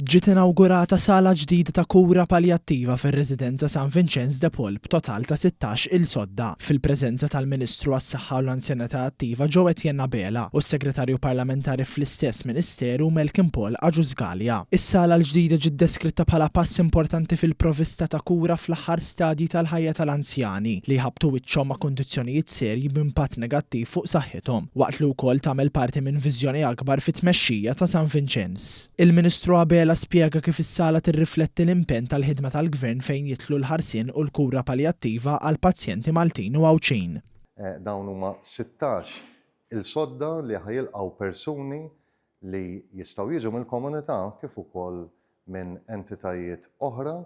Ġiet inawgurata sala ġdida ta' kura paljattiva fir-Residenza San Vincenz de Paul b'total ta' 16 il-sodda fil-preżenza tal-Ministru għas-Saħħa u l-Anzjanità Attiva Joe Etienne Bela u s-Segretarju Parlamentari fl-istess Ministeru Malcolm Paul Agius-Gallia. Is-sala l-ġdida ġiet deskritta bħala pass importanti fil-provvista ta' kura fl-aħħar stadji tal-ħajja tal-anzjani li jħabtu wiċċhom ma' kundizzjonijiet serji b'impatt negattiv fuq saħħithom, waqt li wkoll tagħmel parti minn viżjoni akbar fit-tmexxija ta' San Vincenz. Il-Ministru Bela spjega kif is-sala tirrifletti l-impenn tal-ħidma tal-Gvern fejn jitlu l-ħarsien u l-kura paljattiva għal pazjenti Maltin u Għawċin. Dawn huma 16 il-sodda li ħajilqgħu persuni li jistgħu jiġu mill-komunità kif ukoll minn entitajiet oħra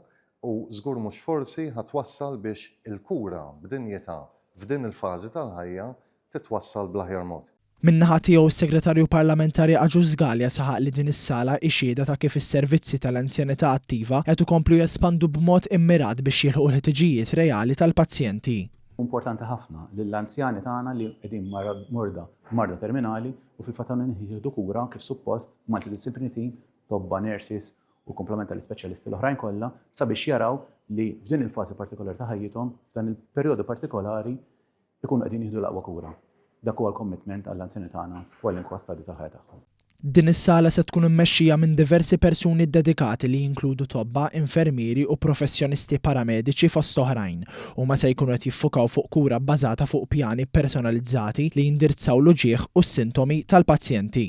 u żgur mhux forsi ħatwassal biex il-kura b'dinjità f'din il-fażi tal-ħajja titwassal bl-aħjar mod. Min-naħa tiegħu s-Segretarju Parlamentari Agius-Gallia saħaq li din is-sala xhieda ta' kif is-servizzi tal-anzjanità attiva qed ikomplu jespandu b'mod immirat biex jilħqu l-ħtiġijiet reali tal-pazjenti. Importanti ħafna lill-anzjani tagħna li qegħdin marda terminali u fil-fatt nieħdu kura kif suppost multidisciplinary team, tobba, nurses u komplementari speċjalisti l-oħrajn kollha sabiex jaraw li f'din il-fażi partikolari ta' ħajjithom f'dan il-perjodu partikolari ikunu qegħdin jieħdu l-aqwa kura. Dak huwa l-commitment għall-anzjani tagħna kwalinkwa stadju tal-ħajja tagħhom. Din is-sala se tkun immexxija minn diversi persuni dedikati li jinkludu tobba, infermieri u professjonisti paramediċi fost oħrajn, huma se jkunu qed jiffukaw fuq kura bbażata fuq pjani personalizzati li jindirizzaw l-uġigħ u s-sintomi tal-pazjenti.